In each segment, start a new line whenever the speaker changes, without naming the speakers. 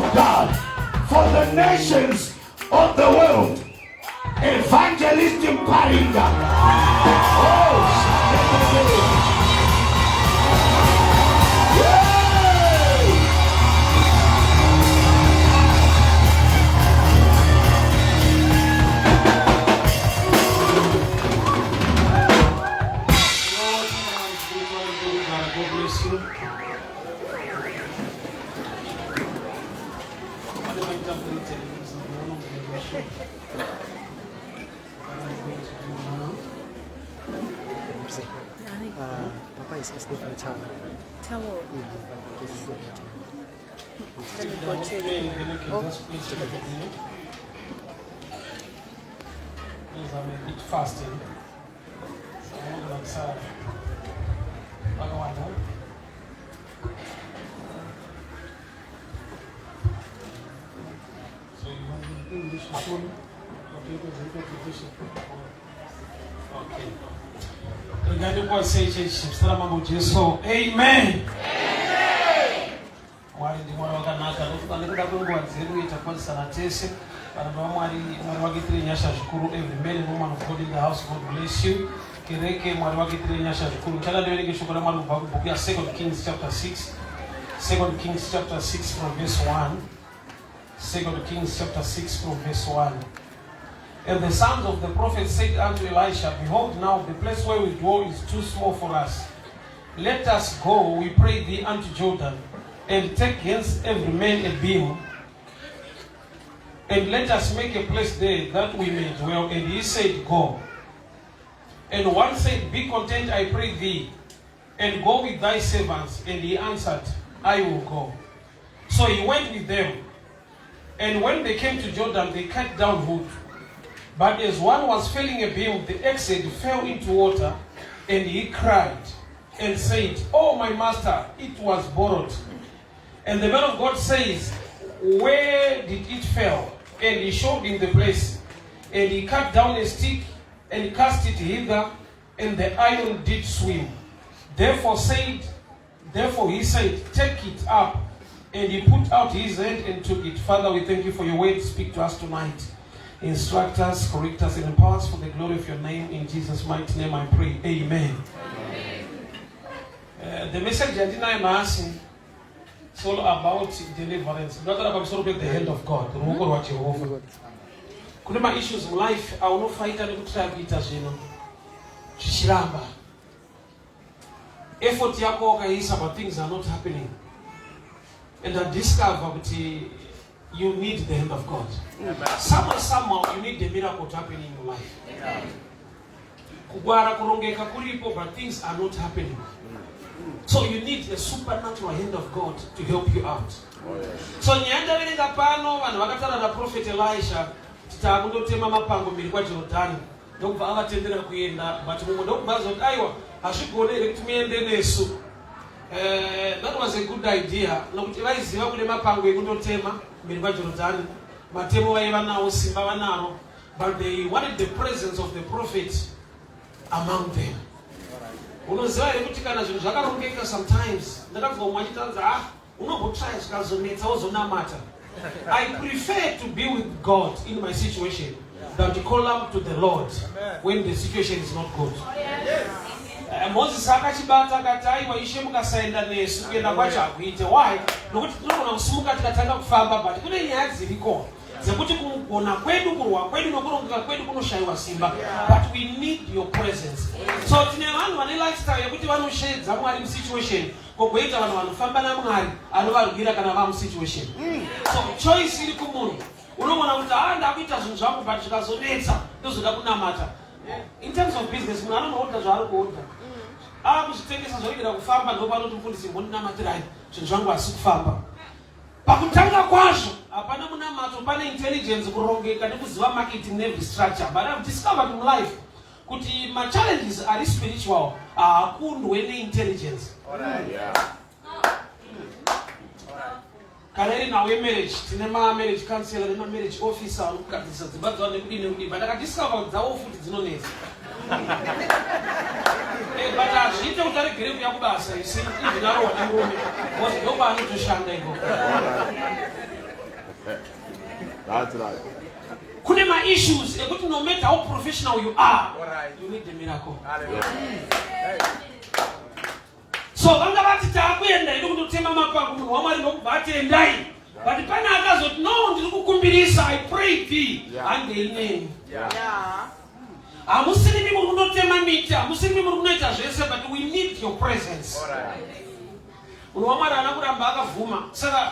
of God for the nations of the world. Evangelist Paringa. Oh,
God bless you.
Papa is asking for a towel.
Towel. Let me go check.
Please, I'm a bit fasting. So I'm not going to serve. So you want English soon? Okay. Regarding what says so amen. Mwari ndi mwana wakanaka ndofuka kwenguwa dzedu itakwadzisa na tese vanhu vamwari mwari vakitire nyasha zvikuru every man and woman of God in the house. God bless you. Kereke mwari vakitire nyasha zvikuru. Ndichada ndiverenge shoko ramwari kubva kubhuku ya 2 Kings chapter 6. 2 Kings chapter 6 from verse 1. 2 Kings chapter 6 from verse 1. And the sons of the prophet said unto Elisha, Behold, now the place where we dwell is too small for us. Let us go, we pray thee, unto Jordan, and take hence every man a beam, and let us make a place there that we may dwell. And he said, Go. And one said, Be content, I pray thee, and go with thy servants. And he answered, I will go. So he went with them. And when they came to Jordan, they cut down wood. But as one was filling a beam, the axe head fell into water, and he cried and said, Oh, my master, it was borrowed. And the man of God says, Where did it fall? And he showed him the place. And he cut down a stick and cast it hither, and the iron did swim. Therefore he said, Take it up. And he put out his hand and took it. Father, we thank you for your word. Speak to us tonight. Instruct us, correct us, and empower us for the glory of your name. In Jesus' mighty name I pray. Amen. The message I didn't ask it's all about deliverance. Not about the hand of God. Kuna ma issues in life I will not fight and kutrabita zino. Chishiramba. Effort yako kaisa but things are not happening. And I discover that you need the hand of God. Somehow you need the miracle to happen in your life. Kugwara kurongeka kuripo but things are not happening. So you need a supernatural hand of God to help you out. So nyanda verenga pano vanhu vakatara na prophet Elisha titakundotema mapango mbiri kwa Jordan ndokubva avatendera kuenda but mumwe ndokubva zoti aiwa hazvigonere kuti muende nesu. That was a good idea. Nokuti vaiziva kune mapango ekundotema mbiri kwa Jordan. Matemo vaiva nawo simba vanaro, but they wanted the presence of the prophet among them. Unoziva here kuti kana zvinhu zvakarongeka sometimes ndakabva umwe achitaudza unombotry zvikazonetsa wozonamata. I prefer to be with God in my situation than to call up to the Lord when the situation is not good. Moses akachibata akati aiwa ishe mukasaenda nesu kuenda kwacho akuite. Why? Nokuti tinogona kusimuka tikatanga kufamba but kune nyaya dziriko dzekuti kugona kwedu kurwa kwedu nokurongeka kwedu kunoshayiwa simba, but we need your presence. So tine vanhu vane lifestyle yekuti vanoshedza Mwari musituation kogoita vanhu vanofamba naMwari anovarwira kana va musituation. So choice iri kumunhu. Unogona kuti ndakuita zvinhu zvangu but zvikazonetsa ndozoda kunamata. In terms of business munhu anonoodha zvaari kuodha. Kuzvitengesa zvoregera kufamba ndopanoti mufundisi mbondinamatirai zvinhu zvangu asi kufamba. Pakutanga kwazvo hapana munamato, pane intelligence kurongeka nekuziva marketing never structure. But I've discovered in life kuti my challenges are spiritual, hakundwe neintelligence. Kana iri nawe marriage tine marriage counselor marriage officer anokugadzirisa dzimba dzavo nekudini nekudini, but akadiscover kuti dzavo futi dzinonetsa. But hazviite kuti aregere kuuya kubasa isi even arohwa nemurume because ndokwaanotoshanda ikoko.
That's right.
Kune ma issues ekuti no matter how professional you are, you need the miracle. So vanga vati takuenda iri kundotema mapango munhu waMwari ndokubva endai. But pana akazoti no ndiri kukumbirisa, I pray thee and the name. Amusiri muri kundotema miti, amusiri muri kunoita zvese, but we need your presence. Munhu waMwari ana kuramba akavhuma. Saka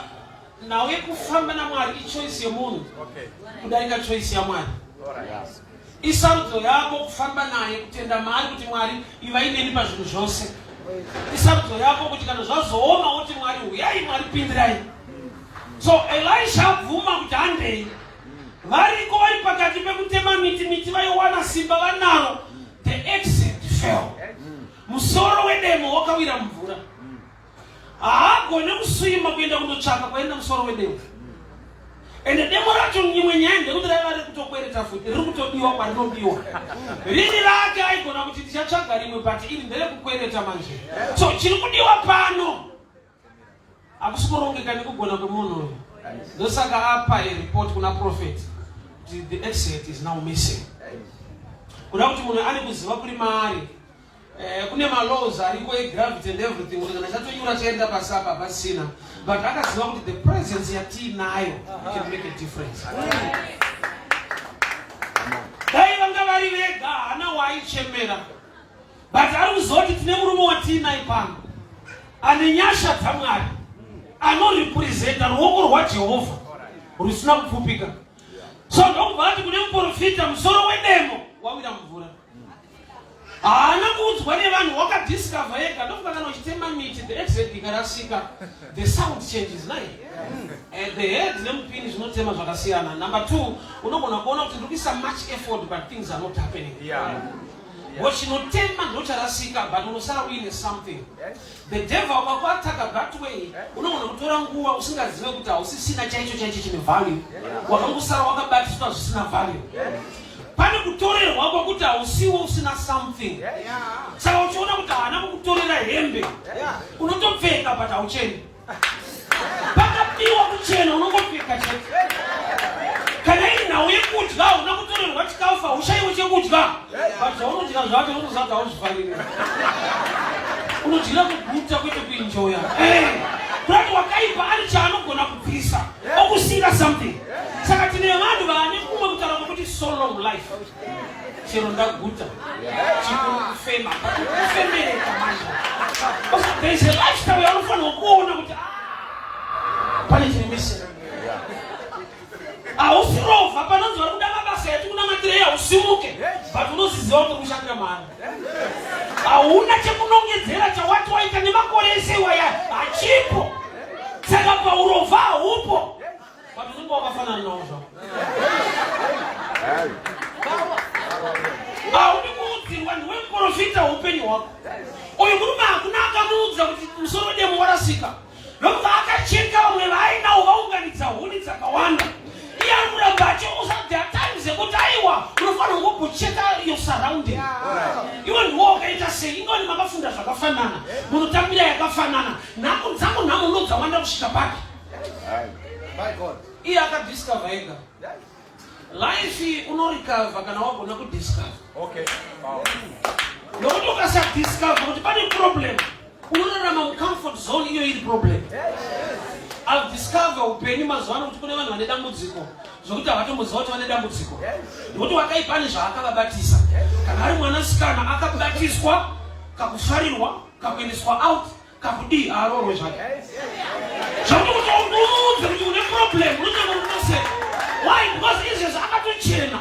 nawe kufamba naMwari ichoice yemunhu kudarika choice yaMwari. Isarudzo yako kufamba naye kutenda Mwari kuti Mwari ivaineni pazvinhu zvose. Isarudzo yako kuti kana zvazooma kuti Mwari uyai Mwari pindirai. So Elisha vhuma kuti handei. Variko vari pakati pekutema miti vaiwana simba vanaro. The exit fell. Musoro wedemo wakawira mvura. Haagone kuswima kuenda kundotsvaka kwaenda musoro wedemo. Ende demo racho nyimwe nyaya ndekuti raiva riri kutokwereta futi, riri kutodiwa kwarinodiwa. Rini rake aigona kuti tichatsvaga rimwe pati iri nderekukwereta manje. So chiri kudiwa pano hakusi kurongeka nekugona kwemunhu uyu. Ndosaka apa report kuna prophet the exit is now missing. Kuda kuti munhu ane kuziva kuri maari. Kune malaws ariko gravity and everything kuti kana chatonyura chaenda pasapa pasina, but akaziva kuti the presence yatinayo can make a difference. Dai vanga vari vega hana waichemera, but ari kuzoti tine murume watinai pano ane nyasha dzaMwari, anorepresenta ruoko rwaJehovha rusina kupfupika. So ndokubva kuti kune muprofita musoro wedemo wawira mvura. Haana kuudzwa nevanhu wakadiscover yega. Ndofuka kana uchitema miti the exit ikarasika, the sound changes naye. The head nemupini zvinotema zvakasiyana. Number 2, unogona kuona kuti ndikuisa much effort but things are not happening. Wachinotema ndocharasika but unosara uine something. The devil wakakuataka that way. Unogona kutora nguva usingazive kuti hausisina chaicho chine value. Wakangosara wakabatiswa zvisina value. Pane kutorerwa kwakuti hausiwo usina something. Saka uchiona kuti haana kukutorera hembe, unotopfeka but haucheni. Pakapiwa kuchena unongopfeka chete. Kana iri nhau yekudya unokutorerwa chikafu haushaiwo chekudya, but zvaunodya zvacho unoziva kuti hauzvifariri. Unodyira kuguta kwete kuenjoya. Kurati wakaipa ane chaanogona kubvisa okusinga something. Saka tine vanhu vane kumwe kutaura kuti so long life. Chero ndaguta chikufema kufemereka manje. There is a lifestyle yaanofanira kuona kuti pane chine missing. Hausirova panonzi vari kuda mabasa etu kuna matireya usimuke, but unoziziva kuti kushandira Mwari. Hauna chekunongedzera chawati waita nemakore ese waya hachipo. Saka paurova haupo, but unenge wakafanana nawo zvako. Haudi kuudzirwa ndiwe muprofita upenyu hwako. Uyu murume hakuna akamuudza kuti musoro wedemo warasika. Ndokuti akacheka vamwe vainawo vaunganidza huni dzakawanda. Iye ari kuramba achiusa there are times ekuti aiwa unofanira kungocheka your surrounding. Iwe ndiwo wakaita sei, ingoni makafunda zvakafanana, munotambira yakafanana, nhamo dzangu nhamo unodzawanda kusvika pake. Iye akadiscover ega. Life unorecover kana wagona kudiscover. Nokuti ukasadiscover kuti pane problem, unorarama mucomfort zone iyo iri problem. I've discovered upenyu mazuva ano kuti kune vanhu vane dambudziko zvokuti havatomboziva kuti vane dambudziko. Nokuti wakaipa nezvaakababatisa. Kana ari mwanasikana akabatiswa, kakufarirwa, kakuendeswa out, kakudii haarorwe zvake. Zvokuti kuti umuudze kuti une problem, unonyanga unoseka. Why? Because izvezvo akatochena,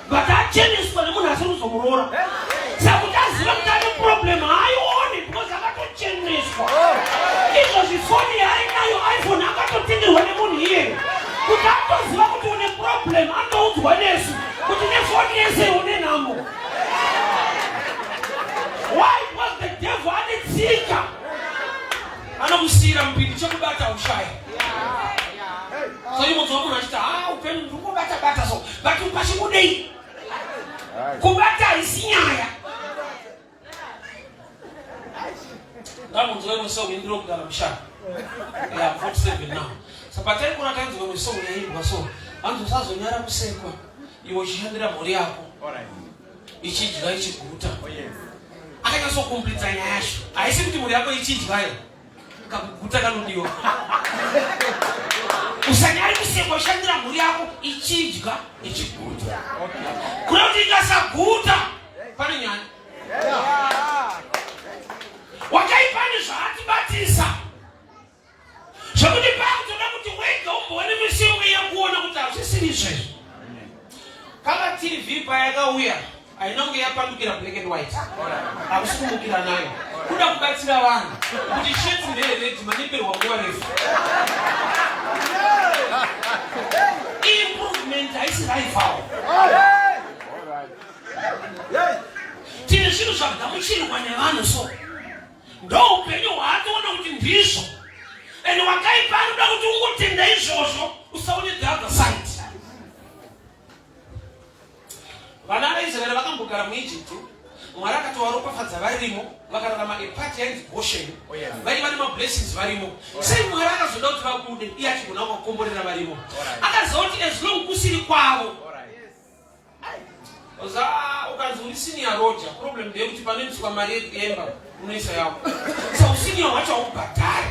but acheneswa nemunhu asiri kuzomuroora. Saka kuti aziva kuti ane problem haaioni because akatocheneswa. Izvozvi foni yaainayo iPhone akatotenderwa nemunhu iyeye. Kuti atoziva kuti une problem anoudzwa nesu kuti nefoni yese une nhamo. Why? Because the devil ane tsika. Anokusiyira mupindi chekubata ushaya. So imodzwa munhu achiti upenyu ndiri kubata so, but upachikudei. Kubata haisi nyaya. Ndamunzwa imwe song indiri kugara mushaka. 47 now. Sapatai kuna tanzi kwa misongo ya hii kwa so. Antu sazo nyara kusekwa. Iwo chihandira mori yako. Ichijira ichikuta. Akanya so complete nyasho. Aisi kuti mori yako ichijira. Kakukuta kanudiyo. Usanyari kusekwa chihandira mori yako ichijira ichikuta. Kuna kuti ikasakuta. Pane nyani. Wakaipani zvati batisa. Zvakuti pakutoda kuti wega umboone misongo yakuona kuti azvisiri izvezvo. Kama TV payakauya ainonge yapandukira black and white. Akusikumukira nayo. Kuda kubatsira vanhu kuti sheti nderedhi maniperwa nguva refu. Improvement haisi rival. Tine zvinhu zvagamuchirwa nevanhu so. Ndo upenyu hwaatoona kuti ndizvo. Ende wakaipa anoda kuti ungotenda izvozvo usaone the other side. Vana vaIsraeri vakambogara muEgypt, Mwari akatovaropafadza varimo, vakararama epati yainzi Goshen. Vari vane mablessings varimo. Sei Mwari akazoda kuti vabude, iye achigona kuvakomborera varimo. Akaziva kuti as long kusiri kwavo. Ukanzi uri senior Roger, problem ndeyekuti panoitiswa mari yemba unoisa yako. So senior wacho aubhadhari.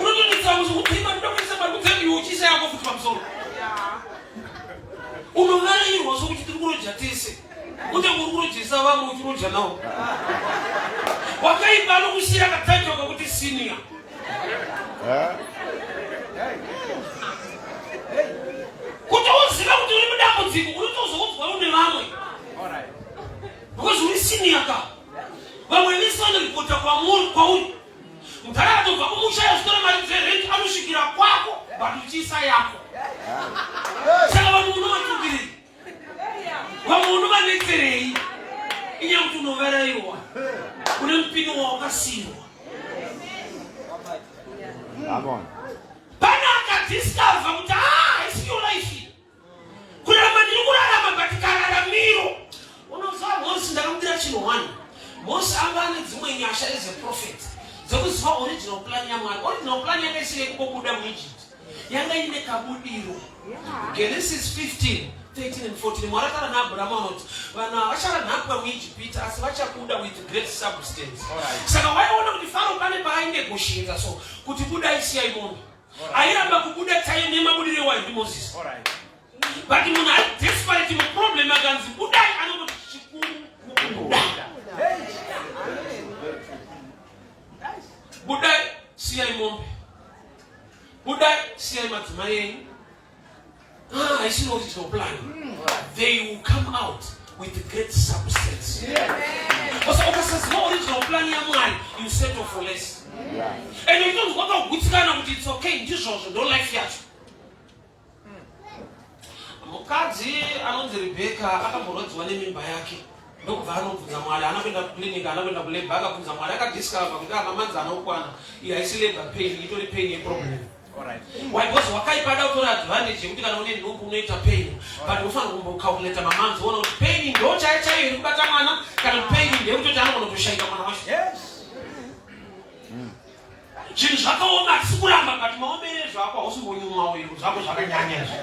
Unotonditsa kuti utima ndokuisa mari kuti uchisa yako futi pamusoro. Unovarairwa sokuti tiri kurodya tese. Kuti uri kurodyesa vamwe uchirodya nawo. Wakaipa anokusiyira kataiwa kakuti senior. Kuti uziva kuti uri mudambudziko unotozoudzwa une vamwe. Because uri senior ka. Vamwe visana ripota kwauri. Mutara atobva kumusha yastora mari dzerenti anosvikira kwako batuchisa yako. Saka vanhu unovatukirei. Vamwe unovanetserei. Inyaya kuti unovarairwa. Une mupini wakasiyirwa. Pana akadiscover kuti haisi yo life. Kurarama ndiri kurarama but kararamiro. Unoziva Mose ndakamudira chinhu 1. Mose anga ane dzimwe nyasha as a prophet. Dzekuziva original plan yaMwari. Original plan yakaisire kubuda muEgypt. Yanga ine kabudiro. Genesis 15, 13 and 14. Mwari akataura naAbhurama anoti vanhu vacharanhapwa muEgypt asi vachabuda with great substance. Saka waiona kuti Faro pane paainde kushinza so kuti buda isiyai mombe. Airamba kubuda time nemabudire waindi Moses. But munhu ari desperate muproblem akanzi budai anoti chikuru kubuda. Budai siyai mombe. Budai siyai madzimai enyu. I see what is your plan. They will come out with great substance. Because says no original plan yaMwari, you settle for less. And you don't want to go it's okay, Jesus don't like that. Mukadzi anonzi Rebecca akamborodzwa nemimba yake. Ndokubva anobvunza Mwari, anakwenda kuclinic, anakwenda kulabor, akabvunza Mwari, akadiscover kuti mamanzi anokwana. Iyi haisi labor pain, itori pain yeproblem. Why? Because wakaipada utora advantage yekuti kana une nhumbu unoita pain. But unofanira kumbocalculate mamanzi uone kuti pain ndo chaiyo iri kubata mwana kana pain ndeyekuti anogona kutoshaika mwana wacho. Zvinhu zvakaoma hatisi kuramba but maomere zvako hausimbonyumawo iro zvako zvakanyanya izvo.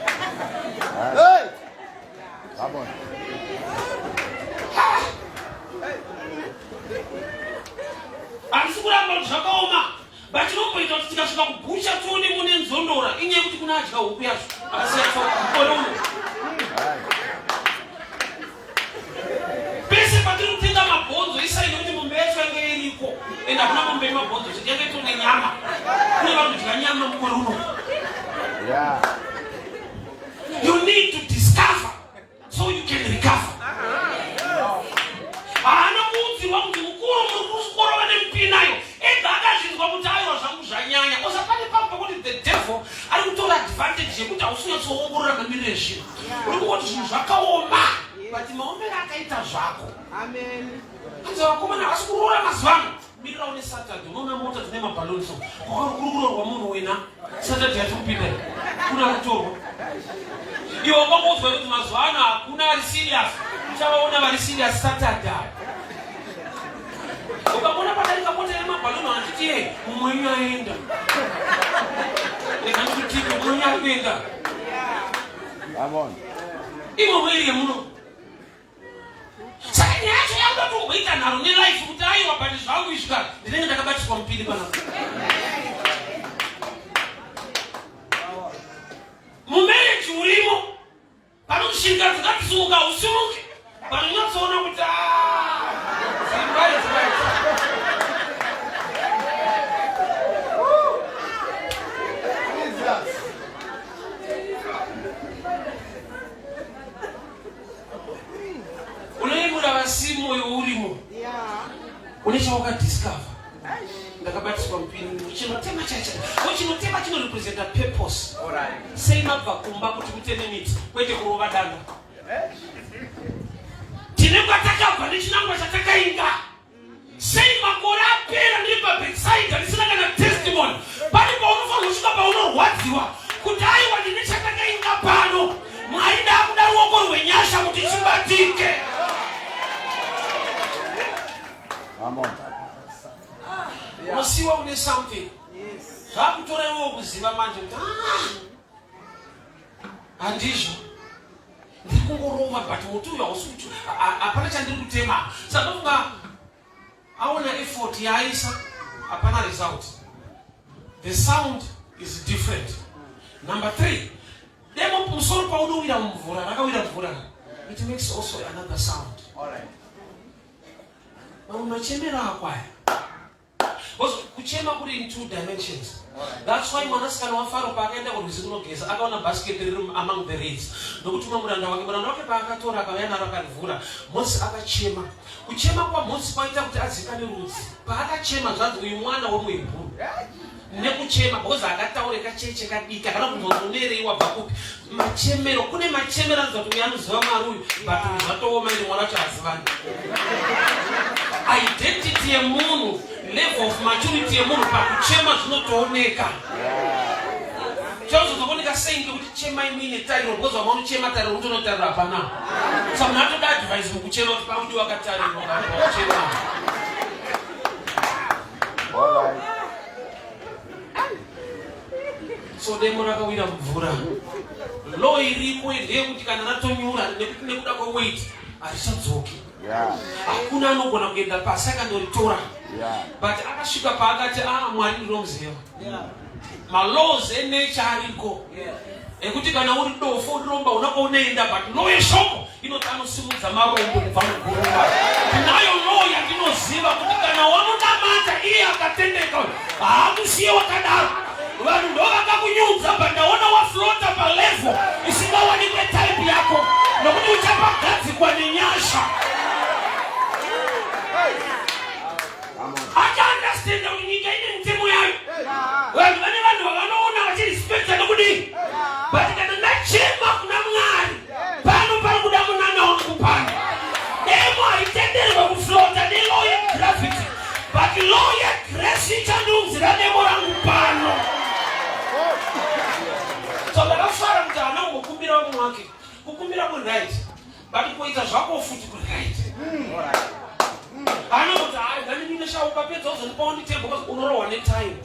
Hatisi kuramba kuti zvakaoma. But tinomboita kuti tikasvika kubhusha tione mune nzondora inyaya yekuti kuna adya huku yazvo akasiyana uno. Pese patiri kutenga mabhonzo isaini kuti mombe yacho yange iriko ende hakuna mombe yemabhonzo chete yange itone nyama. Kune vanhu kudya nyama mukore uno. You need to discover so you can recover. Haana kuudzirwa kuti mukuru muri kusikoro vane mupinayo ega akazvinzwa kuti aiwa zvangu zvanyanya. Usapane pamba kuti the devil ari kutora advantage yekuti hausinyatsoongorora mamirire zvinhu. Uri kungoti zvinhu zvakaoma but maomere akaita zvako. Hanzi vakomana havasi kuroora mazuva ano. Mirira une Saturday unoona mota dzine mabhaloni so kuri kuroorwa munhu wena Saturday yati kupinda kuna kutorwa. Iwe wakangodzwa kuti mazuva ano hakuna ari serious. Uchavaona vari serious Saturday. Ukamona padarika mota yemabhaloni vanachiti mumwe wenyu aenda. Nekandikutipa munyakuenda.
Come on.
Imo mwili muno. Sasa niache yangu tu kuita nalo ni life kutai wapande zangu ishika. Ndinenge ndakabati kwa mpili bana. Mumele chulimo. Pano kushinga zakatsunga usimuke. Pano nyatsona kuta. Simbai. Simu yurimo. Unesha discover. Ndakabati kwa mpini. Chinotema chacha. Chinotema chino represent a purpose.
Alright.
Sema vakumba kuti kutene miti. Kwete kurova danda. Tinenga takabva nechinangwa chatakainga. Sema kora pera ndipa backside risina kana testimony. Pani paunofanira kusvika paunorwadziwa kuti aiwa ndine chatakainga pano. Mwaida kuda ruoko rwenyasha kuti chibatike.
Come on.
Unasiwa une something. Yes. Hakutora iwe kuziva manje. Andizvo. Ndikungorova but mutu uya usutu. Apana chandiri kutema. Saka funga aona effort yaisa apana result. The sound is different. Number 3. Demo musoro paunowira mvura, rakawira mvura. It makes also another sound.
All right.
Machemera akwaya. Because kuchema kuri in 2 dimensions. That's why mwanasikana wa Faro pakaenda kurwizikunogeza akaona basket riri among the reeds. Ndokutuma muranda wake paakatora akauya akarivhura. Mose akachema. Kuchema kwa Mose kwaita kuti adzikane rudzi. Paakachema zvanzi uyu mwana wemuHebheru. Nekuchema because akataura kacheche kadika kana kumbonzonere wabva kupi. Machemero kune machemero anzwa kuti anoziva Mwari uyu but zvatooma ine mwana wacho hazivani. Identity yemunhu, level of maturity yemunhu pakuchema zvinotooneka. Chauzotooneka sei ngekuti chema imine tariro because wamaonochema tariro unotarira hapana. Saka munhu atoda advice mukuchema kuti pakuti wakatarirwa pakuchema.
All right.
So demo rakawira mvura. Law iripo ndeyekuti kana ratonyura nekuda kweweight harisadzoki.
Yeah.
Hakuna anogona kuenda pasi akandoritora.
Yeah.
But akasvika paakati Mwari ndinomuziva. Yeah. Malaws enature ariko. Yeah. Ekuti kana uri dofo uromba unokoenda but law yeshoko inoti anosimudza marombo kubva mugurumba. Tinayo law yandinoziva kuti kana wanonamata iye akatendeka haakusiye wakadaro. Vanhu ndovakakunyudza but ndaona waflota palevel isingawanikwe type yako nokuti uchapagadzikwa nenyasha. I can't understand that we get in Timo. Well, vanhu vanoona vachirespecta nokudii. But kana ndachema kuna Mwari pano pari kuda kunana wangu pano. Demo haitenderwa kuflota nelaw yegravity. But law yegrace ichandiunzira demo rangu pano. So ndakafara kuti hana kungokumbira vamwe wake. Kukumbira right. But kuita zvako futi right. Hana kuti hai ndineshauka pedza uzondipawo nditembo because unorohwa netime.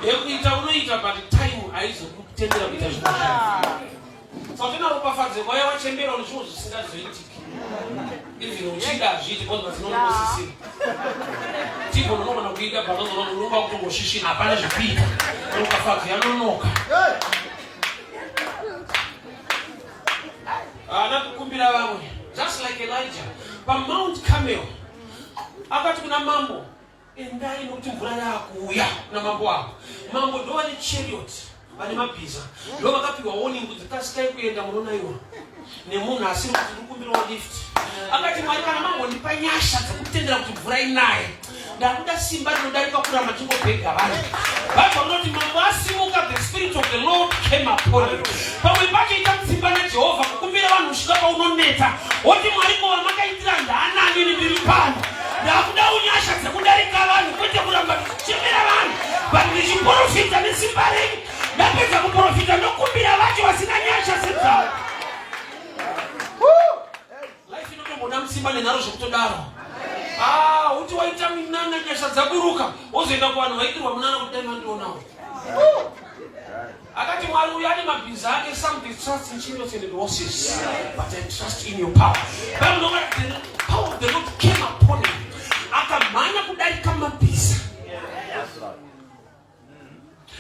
Yekuita unoita but time haizokutendera kuita zvinhu zvinhu. Saka tinaropafadze waya wachembera nezvinhu zvisingazoitiki. Even uchida hazviiti because mazinonosisira. Tipo unogona kuita but unonga kutongoshishinha hapana zvekuita. Unokafadze yanonoka. Nakukumbira vamwe. Just like Elijah. PaMount Carmel. Akati kuna mambo. Endai nokuti mvura yakuuya kuna mambo ako. Mambo ndo vane chariot. Vane mabhiza. Ndo vakapiwa warning kuti kasikai kuenda munonaiwa. Nemunhu asiri kuti ndikumbira lift. Akati Mwari kana mambo ndipa nyasha dzekutendera kuti mvura inaye. Ndakuda simba rinodarika kurama chingobhega vanhu. Bible vanoti mambo asimuka, the spirit of the Lord came upon him. Pamwe pacho ita mutsimba naJehovha kukumbira vanhu kusvika paunoneta. Woti Mwari kova makaitira ndaanani ndiri pano. Ndakuda unyasha dzekudarika vanhu kwete kuramba tichichemera vanhu. But ndichiprofita nesimba renyu. Ndapedza kuprofita ndokumbira vacho vasina nyasha sedzavo. Life inotomboda musimba nenharo zvekutodaro. Uti waita minana nyasha dzaburuka wozoenda kuvanhu vaitirwa munana kuti dai mandionawo. Akati Mwari uyu ane mabhiza ake, some they trust in chariots and horses, but I trust in your power. But no matter the power of the Lord came upon him. Akamanya kudarika mabhiza.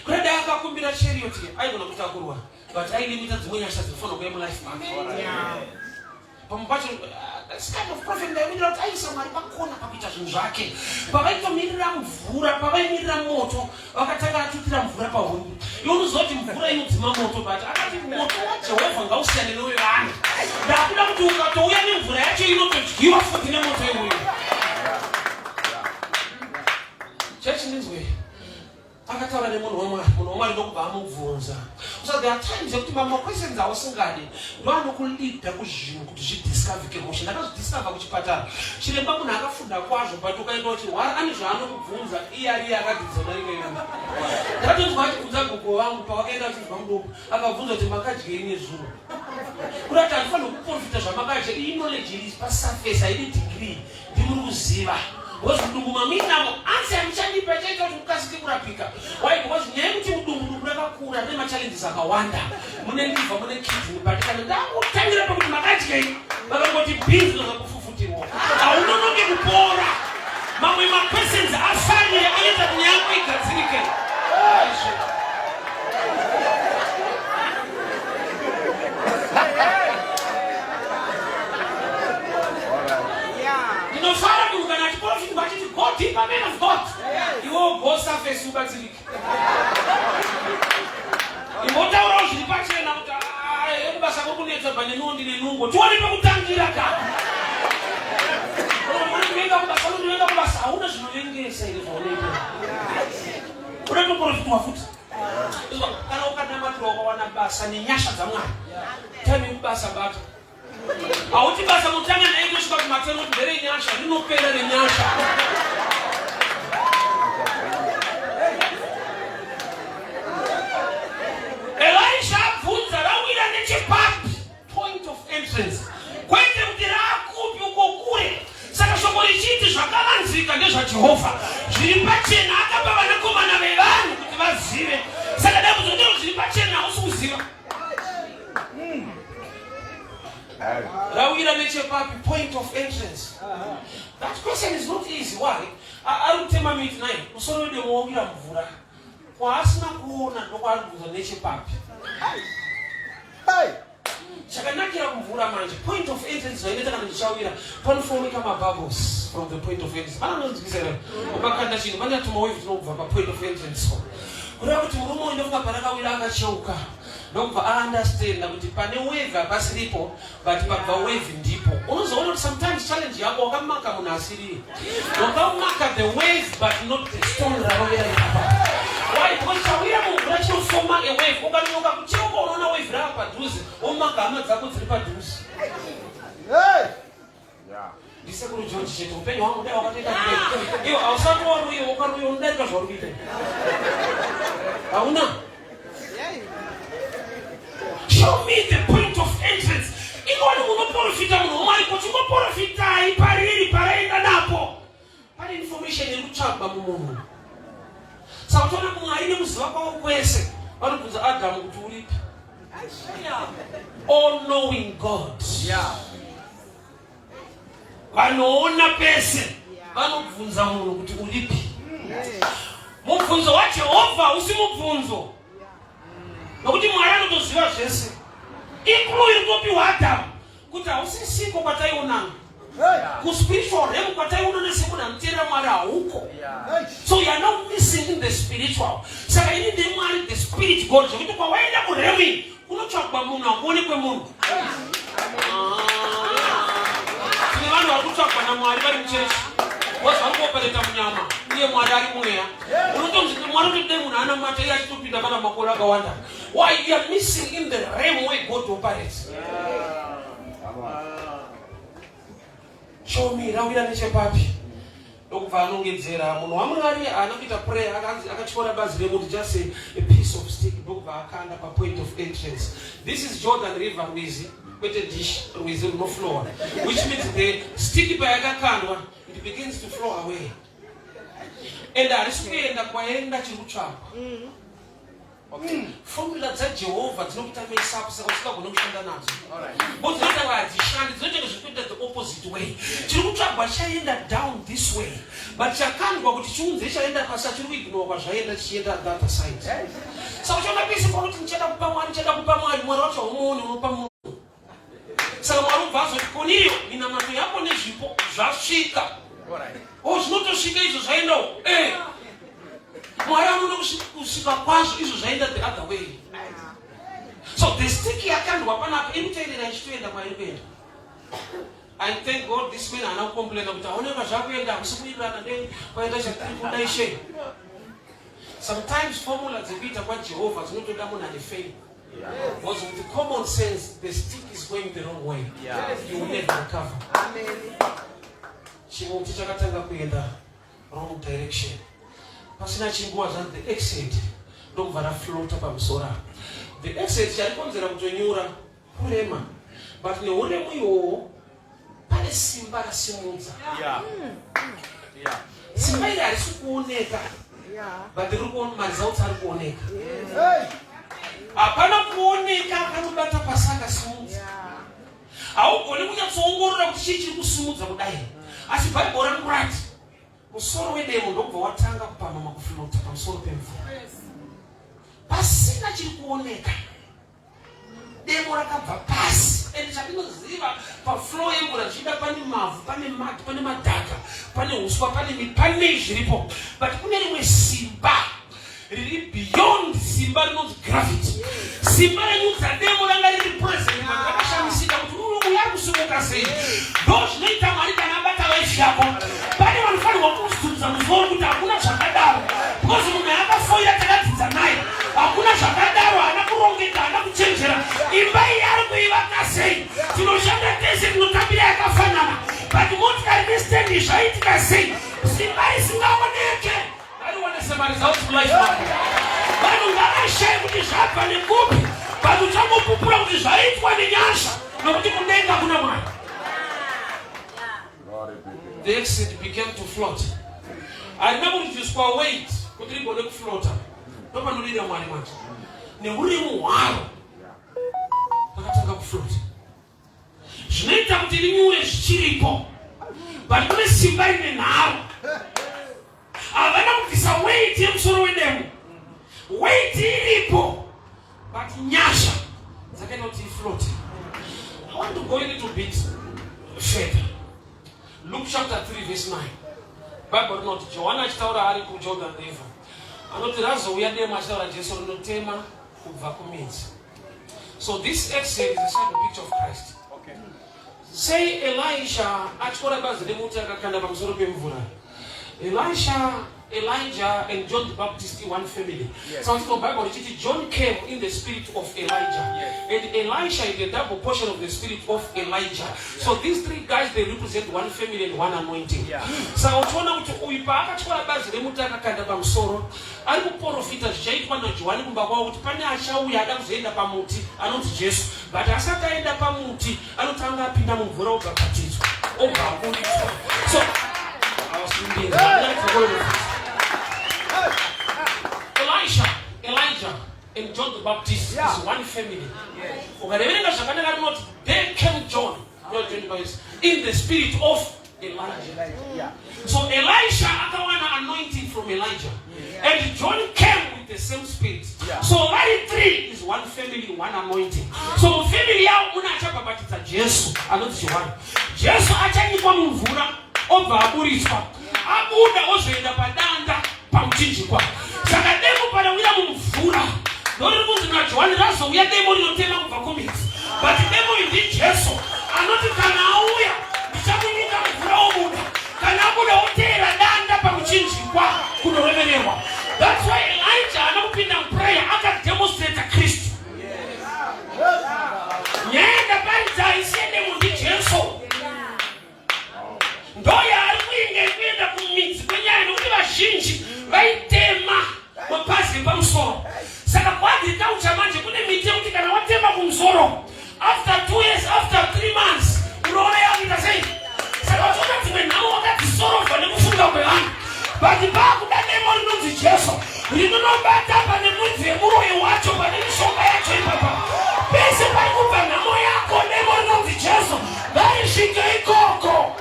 Kureda akakumbira chariot aigona kutakurwa, but ailimita dzimwe nyasha dzinofana kuuya mulife make. Pamupacho this kind of prophet ndaimira kuti aisa Mwari pakona pakuita zvinhu zvake. Pavaitomirira mvura, pavaimirira moto, vakatanga atutira mvura pahundi. Iwo unozoti mvura inodzima moto, but akati moto waJehovha ngausiyane newevanhu. Ndakuda kuti ukatouya nemvura yacho inotodyiwa futi nemoto iwoyo. Church ndinzwe. Akataura nemunhu wamwari ndokubva amubvunza. So there are times yekuti mamwe questions ausingadi ndo anokulida kuzvinhu kuti zvidiscoverike musha. Ndakazvidiscover kuchipatara. Chiremba munhu akafunda kwazvo, but ukaenda kuti ane zvaanokubvunza iye ariye akadzidzona iweyo. Ndakatonzwa achibvunza gogo vangu pawakaenda achibva mudoko. Akabvunza kuti makadyei nezuro. Kuti ati handifani kuprofita zvamakadya. Iyi knowledge iri pasurface, haidi degree. Ndimuri kuziva. Wazvidunguma minamo ansi amichandipa chaita kuti mukasike kurapika. Why? Because nyaya kuti mudungudungu rakakura rine machallenges akawanda. Mune liver, mune kidney, but kana ndakutangira pakuti makadyei vakangoti beans ndozakufufutirwa. Haunonoke kupora. Mamwe maquestions asani akaita kuti nyaya yako igadzirike. Ndinofara kuti kana chiprofiti vachiti go deeper, man of God. Iwo go surface ubatsirike. Imotaurawo zviri pachena kuti basa kokunetsa pane nondi nenungo. Tione pekutangira ka. Unoenda kubasa hauna zvinovengesa iri zvaoneita. Unotoprofitwa futi. Kana ukanamatira ukawana basa nenyasha dzaMwari. Time yekubasa bata. Hauti basa mutanga naye kusvika kumateno kuti ndere nyasha rinopera nenyasha. Elisha abvunza rawira nechepapi, point of entrance. Kwete kuti raakupi uko kure. Saka shoko richiti zvakavanzika ndezvaJehovha. Zviri pachena akapa vanakomana vevanhu kuti vazive. Saka dambudziko ndiro zviri pachena hausi kuziva. Rawira nechepapi, point of entrance. That question is not easy. Why? Arutema miti naye musoro wede muwawira mvura. Kwaasina kuona ndokwaribvunza nechepapi. Chakanakira kumvura manje, point of entrance zvainoita kana ndichawira panofoneka mabubbles from the point of entrance. Anonzikisera umakanda chinhu pane tumawave tunobva pa point of entrance. Kureva kuti murume uyu ndofunga parakawira akacheuka. Ndokubva understand kuti pane wave hapasiripo, but pabva wave ndipo. Unozoona kuti sometimes challenge yako wakamaka munhu asiriye. Wakamaka the wave but not the stone rawira ikapa. Why? Because chawira mumvura chinosoma a wave. Ukanonoka kucheuka unoona wave rava padhuze, womaka hama dzako dziri padhuze. Ndisekuru George chetu upenyu wangu dai wakatoita kudai. Iwo ausatowaruye ukaruye unodarika zvauri kuita. Hauna? Show me the point of entrance. Ingwani munoprofita munhu wamwari kuti ngoprofitai pariri paraenda napo. Pane information yekutsvagwa mumunhu. Saka toona Mwari nemuziva kwavo kwese vanobvunza Adamu kuti uripi. All knowing God. Vanoona pese vanobvunza munhu kuti uripi. Mubvunzo waJehovha usi mubvunzo. Nokuti Mwari anotoziva zvese. Ikulu irikupiwa Adamu kuti hausisiko kwataionana. Kuspiritual realm kwataiona semunhu anoteerera Mwari hauko. So you are now missing in the spiritual. Saka ini ndi Mwari the spirit God. Zvekuti kwawaenda kurealm kunotsvagwa munhu hakuonekwe munhu. Tine vanhu vari kutsvagwa naMwari vari muchechi. Vari kuopereta munyama. Iye Mwari ari mweya. Unotonzi Mwari utodai munhu ana mata iye achitopinda kana makore akawanda. Why? You are missing in the realm where God operates. Show me rawira nechepapi. Ndokubva anongedzera munhu waMwari anokuita prayer akatyora bazi remuti just say a piece of stick. Ndokubva akanda pa point of entrance. This is Jordan River Rwizi. Kwete dish Rwizi runoflowa. Which means the stick payakakandwa it begins to flow away. And harisi kuenda kwaenda chiri kutsvakwa. Formula za Jehovah dzinokutamisa saka usingagona kushanda nadzo. But dzinoita hadzishandi, dzinoita zvekuita the opposite way. Chiri kutsvagwa chaenda down this way. But chakandwa kuti chiunze chaenda pasi chiri kuignore kwazvaenda chienda the other side. Saka uchaona pese pakuti ndichada kupa Mwari, Mwari wacho haumuoni unopa munhu. Saka Mwari ubva azoti Kornelio, minamato yako nezvipo zvasvika. Zvinotosvika izvo zvaendawo. Mwari anoda kusvika kwazvo izvo zvaenda the other way. So the stick yakandwa panapa irikuteerera ichitoenda kwairi kuenda. I thank God this man haana kukomplaina kuti aoneka zvakuenda hamusi kuwirirana kwaenda chatiri kuda Ishe. Sometimes formula dzekuita kwaJehovha dzinotoda munhu ane faith. Because with the common sense, the stick is going the wrong way. You will never recover. Chimuti chakatanga kuenda wrong direction. Pasina chinguva zvanzi the exit ndobva raflota pamusoro. The exit charikonzera kutonyura kurema. But neuremu iwowo pane simba rasimudza. Simba iri harisi kuoneka. But riri kuona marizauti ari kuoneka. Hapana kuoneka akanobata pasi akasimudza. Haugoni kunyatsoongorora kuti chii chiri kusimudza kudai. Asi Bhaibheri rinokurati musoro wedemo ndobva watanga kupamama kuflota pamusoro pemvura. Pasina chiri kuoneka. Demo rakabva pasi. And chandinoziva paflow yemvura zvichida pane mavhu, pane mati, pane madhaka, pane huswa, pane zviripo. But kune rimwe simba riri beyond simba rinonzi gravity. Simba renyudza demo ranga riri present rakashamisika kuti uyu arikusimuka sei. Ndo zvinoita Mwari kana abata life yako. Pane vanofanirwa kuzudza musoro kuti hakuna zvakadaro. Because munhu akafoira takadzidza naye. Hakuna zvakadaro, haana kurongeka, haana kuchenjera. Imba iyi ari kuivaka sei. Tinoshanda tese tinotambira yakafanana. But motikari nestand zvaitika sei. Simba isingaoneke. Somebody's out to life. Vanhu ngavashaye kuti zvabva nekupi. Vanhu changopupura kuti zvaitwa nenyasha. Nokuti kudenga kuna Mwari. The exit began to float. Harina kureducwa weight kuti rigone kuflota. Ndopanorira Mwari manje. Neuremu hwaro pakatanga kuflota. Zvinoita kuti rinyure zvichiripo. But kune simba rine nharo. Havana kubvisa weight yemusoro wedemo. Weight iripo. But nyasha dzakaita kuti iflote. I want to go a little bit further. Luke chapter 3 verse 9. Bible not John achitaura ari kuJordan River. Anoti razouya demo achitaura Jesu rinotema kubva kumidzi. So this exit is a shadow picture of Christ. Okay. Say Elisha achikora bazi remuti akakanda pamusoro pemvura. Elijah and John the Baptist in one family. Yes. So the Bible says John came in the spirit of Elijah. Yes. And Elisha is the double portion of the spirit of Elijah. Yeah. So these three guys, they represent one family and one anointing. Yeah. So uchiona kuti uyu paakachikora bazi remuti akakanda pamusoro ari kuprofita zvichaitwa naJohani kumba kwawo kuti pane achauya ada kuzoenda pamuti anoti Jesu. But asati aenda pamuti anotanga apinda mumvura obhabhatidzwa. Obhabhatidzwa. So Elijah and John the Baptist is one family. Then came John in the spirit of Elijah. So Elisha akawana anointing from Elijah. And John came with the same spirit. So all three is one family, one anointing. So family yao unachababatisa Jesu anoti John. Jesu achanyikwa mumvura obva aburiswa. Abuda ozoenda padanda pamuchinjikwa. Saka demo panawira mumvura. Ndori kunzi naJohani razouya demo rinotema kubva kumidzi. But demo indi Jesu anoti kana auya ndichamunyika mvura obuda. Kana abuda oteera danda pamuchinjikwa kunorevererwa. That's why Elijah anakupinda prayer akademonstrate Kristu. Nyenda panza isiende mundi Jesu. Ndoya kuenda kumidzi kwenyaya nokuti vazhinji vaitema mapazi pamusoro. Saka kwaagriculture manje kune miti yekuti kana watema kumusoro after 2 years, after 3 months unoona yakuita sei. Saka watoona dzimwe nhau wakadzisorofa nekufunga kwevanhu. But paakuda demo rinonzi Jesu Rinonobata pane mudzi wemuroyi wacho pane mishonga yacho ipapa. Pese pari kubva nhamo yako demo rinonzi Jesu ngarisvike ikoko.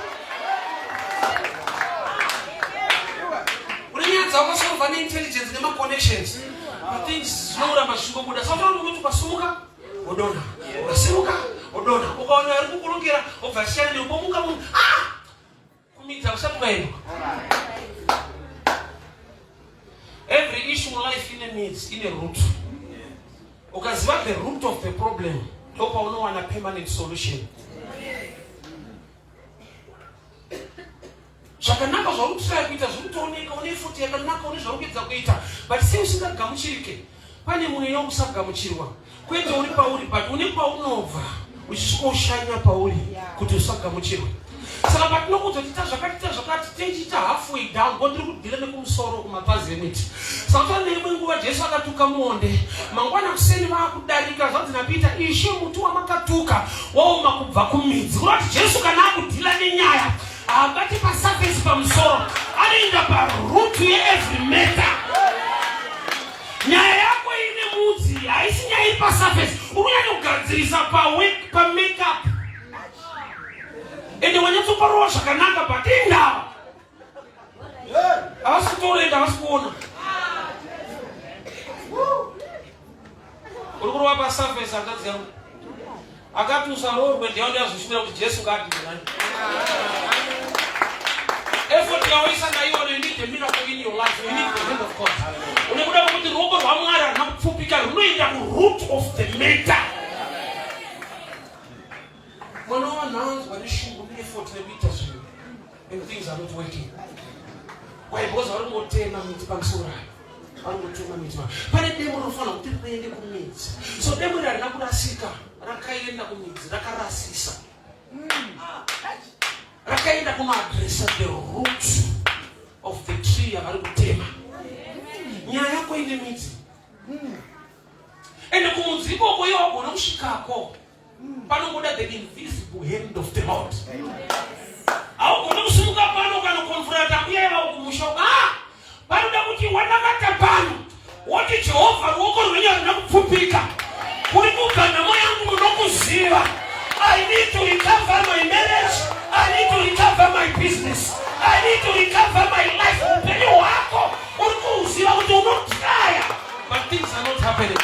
Unyanza wakasolva neintelligence nemaconnections. Things zvinoramba zvichibuda. Saka kuti ukasimuka wodona. Ukasimuka wodona. Ukaona ari kukurukira obva achishanda neupomuka munhu. Kumidza kusati kwaenda. Every issue in life needs in a root. Ukaziva the root of the problem, ndopa unowana permanent solution. Zvakanaka zvautira kuita zvokutooneka une futi yakanaka une zvaungedza kuita, but sei usingagamuchirike. Pane munhu inokusagamuchirwa. Kwete uri pauri, but une paunobva uchisvikoshanya pauri kuti usagamuchirwe. Saka patinokuti tita zvakati tichita halfway down ngondiri kudhira nekumusoro kumapazi emiti. Saka tona neimwe nguva Jesu akatuka muonde. Mangwana kuseni vakudarika zvanzi naPita, Ishe muti wamakatuka waoma kubva kumidzi. Kurati Jesu kana akudhira nenyaya haabati pasurface pamusoro, anoenda parutu yeevery matter. Nyaya yako ine mudzi haisi nyaya iri pasurface. Unyanya kugadzirisa pamakeup. Ende wanyatsoparowa zvakanaka patinda. Havasi kutoenda, havasi kuona. Uri kurova pasurface hanzvadzi yangu. Akati usarorwe ndiyaonde azoshumbira kuti Jesu ngaadhirani. Effort yawaisa ndaiona, you need a miracle in your life. You need the hand of God. Unekuda kuti ruoko rwaMwari haruna kupfupika, runoenda kuroot of the matter. Mwana wananzwa neshungu effort nekuita zvinhu and things are not working. Why? Because varongotema miti pamusoro. Varongotema miti. Pane demo rinofanira kuti riende kumidzi. So demo iri harina kurasika, rakaenda kumidzi, rakarasisa. Rakaenda kunoadresa the root of the tree yavari kutema. Nyaya yako ine midzi. Ende kumudzi ikoko iwe wagona kusvikako. Panogoda the invisible hand of the Lord. Haugoni kusimuka pano kana konfrata uyewa kumushoka. Panoda kuti wanakata pano. Woti Jehovha ruoko rwenyu haruna kupfupika. Kuri kugana moyo wangu munokuziva. I need to recover my marriage. I need to recover my business. I need to recover my life. Upenyu hwako uri kuziva kuti unotraya, but things are not happening.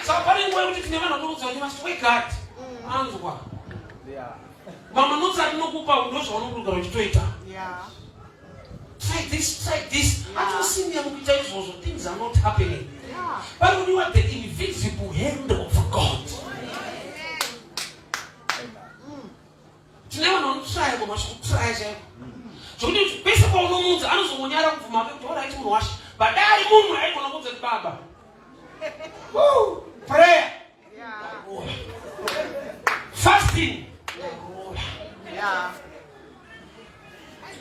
Saka pane nguva yekuti tine vanhu vanoudza kuti must wake up. Anzwa. Mama notsa tinokupa ndozvaunokurudzirwa uchitoita. Try this, try this. Atosimira mukuita izvozvo, things are not happening. Panodiwa the invisible hand of God. Tine vanhu vanotraya koma zvikutraya chaiko. Zvokuti pese paunomuudza anozongonyara kubvuma kuti alright munhu washe. Badai munhu aigona kuudza kuti baba. Prayer. Fasting.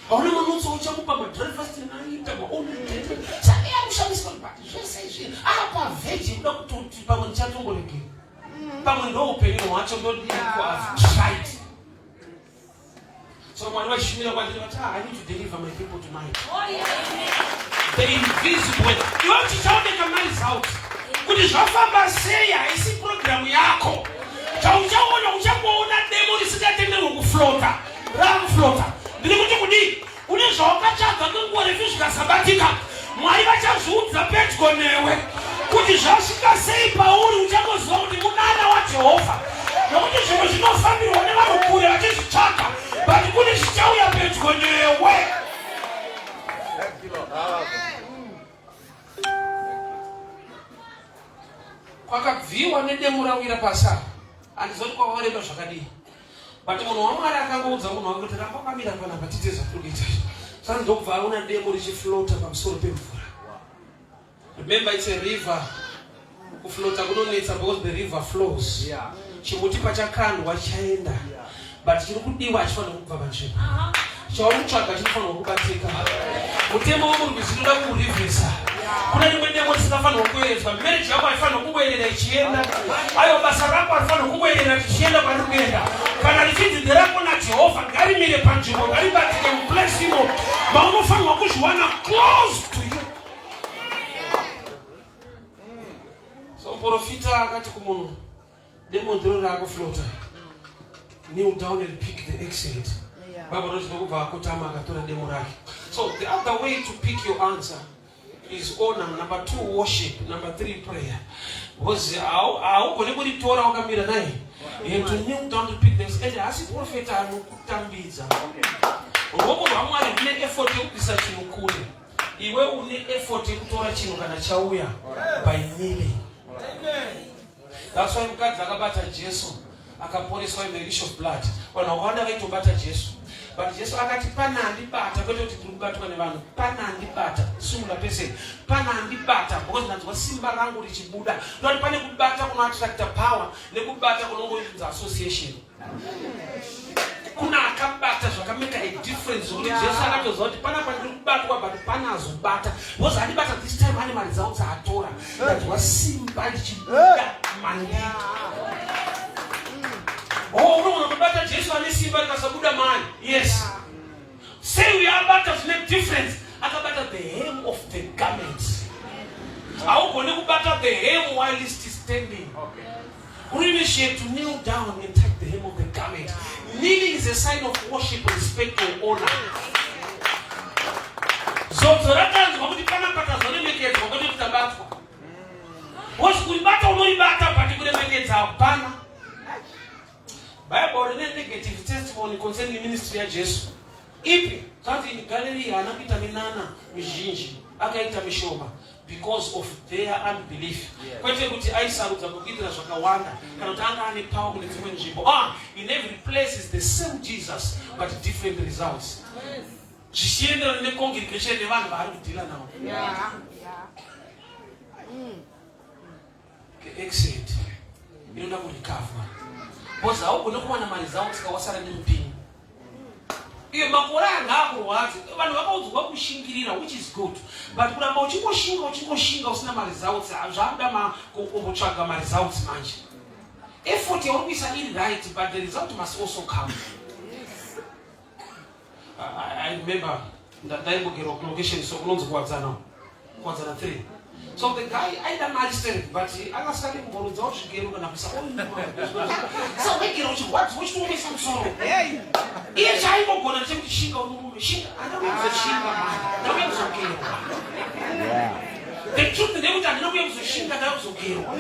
Hauna manotso uchakupa madry fasting aita maonete. Saka yakushandiswa bati zvese izvi. Apa veggie kuda kuti pamwe ndichatongoleke. Pamwe ndoupenyu hwacho ndodii have tried. So mwari vachishumira kwandiri vati I need to deliver my people tonight. The invisible. Iwe chichaoneka miles out. Kuti zvafamba sei haisi programu yako. Chauchaona uchakuona demo risingatenderwi kuflota. Ramflota. Ndiri kuti kudii? Une zvawakatsvaga kwenguva refu zvikasabatika. Mwari vachazviudza pedyo newe. Kuti zvasvika sei pauri uchangoziva kuti munana waJehovha. Nokuti zvinhu zvinofambirwa nevanhu kure vachizvitsvaga. But kune zvichauya pedyo newe. Kwakabviwa nedemo rawira pasa. Handizoti kwawareba zvakadii. But munhu waMwari akangoudza munhu wake kuti ramba wakamira panapa tite zvatirikuita. Saka ndokubva aona demo richiflota pamusoro pemvura. Remember, it's a river. Kuflota kunonetsa because the river flows. Chimuti pachakandwa chaenda. But chiri kudiwa hachifanira kubva panzvimbo. Chaunotsvaga chinofanira kubatika. Mutemo womurwizi unoda kuurivhisa. Kuna rimwe demo risikafanira kuedzwa. Marriage yako haifanira kungoenderera ichienda. Ayo basa rako harifanira kungoenderera richienda kwari kuenda. Kana richidzi rako naJehovha ngarimire panzvimbo, ngaribatike muplace imo. Maunofanira kuzviwana close to you. muprofita akati kumunhu demo ndiro rakuflota kneel down and pick the exit. Baba ndozvinokubva akotama akatora demo rake. So the other way to pick your answer is honor. Number 2, worship. Number 3, prayer. Because haugoni kuritora wakamira naye. You have to kneel down to pick this. And asi profeta anokutambidza. Ruoko rwaMwari rune effort yekubvisa chinhu kure. Iwe une effort yekutora chinhu kana chauya by kneeling. That's why mukadzi akabata Jesu akaporeswa in the issue of blood. Vanhu vakawanda vaitobata Jesu. But Jesu akati panandibata, kwete kuti tiri kubatwa nevanhu, panandibata, sumula pese, panandibata, because ndanzwa simba rangu richibuda. Ndoti pane kubata kuno attracta power, nekubata kunongoita association. Kuna akabata zvakameka a difference, zvokuti Jesu akatozva kuti pana pandiri kubatwa but panazobata. Because andibata this time ane mari dzawo dzaatora, ndanzwa simba richibuda mandiri. Oh, no, no, but Jesus ane simba rikasabuda mani. Yes. Say we are about to make difference. Akabata the hem of the garment. Haugoni kubata the hem while he is standing. We initiate to kneel down and take the hem of the garment. Kneeling is a sign of worship, respect, and honor. So Zorata is going to come up as only make it for going to Tabaco. What's good battle, no battle, particularly make it our banner. Bible negative testimony concerning the ministry of Jesus. Ipi, tanti in gallery anapita minana mizhinji, akaita mishoma because of their unbelief. Kwete kuti aisaruza kugitira zvakawanda kana tanga ane power kune dzimwe nzvimbo. In every place is the same Jesus but different results. Zvichiendera necongregation nevanhu vari kudhila nawo. Exit. Inoda kurecover. Because haugoni kuwana mari dzawo dzikawasara nemupini. Iyo makore anga akurwadza, vanhu vakaudzwa kushingirira, which is good. But kuramba uchingoshinga usina mari dzawo zvamuda kumbotsvaga mari dzawo dzimanje. Effort yauri kuisa iri right, but the result must also come. I remember that ndaimbogera location so kunonzi kuwadzana 3. So the guy either magistrate, but akasali kumborudza zvigero kana kuisa so wegera which one is sorrow. Iye chaimbogona chekuti shinga unomume shinga andakuzoshinga ndauya kuzogerwa. The truth ndekuti andinokuya kuzoshinga ndakuzogerwa.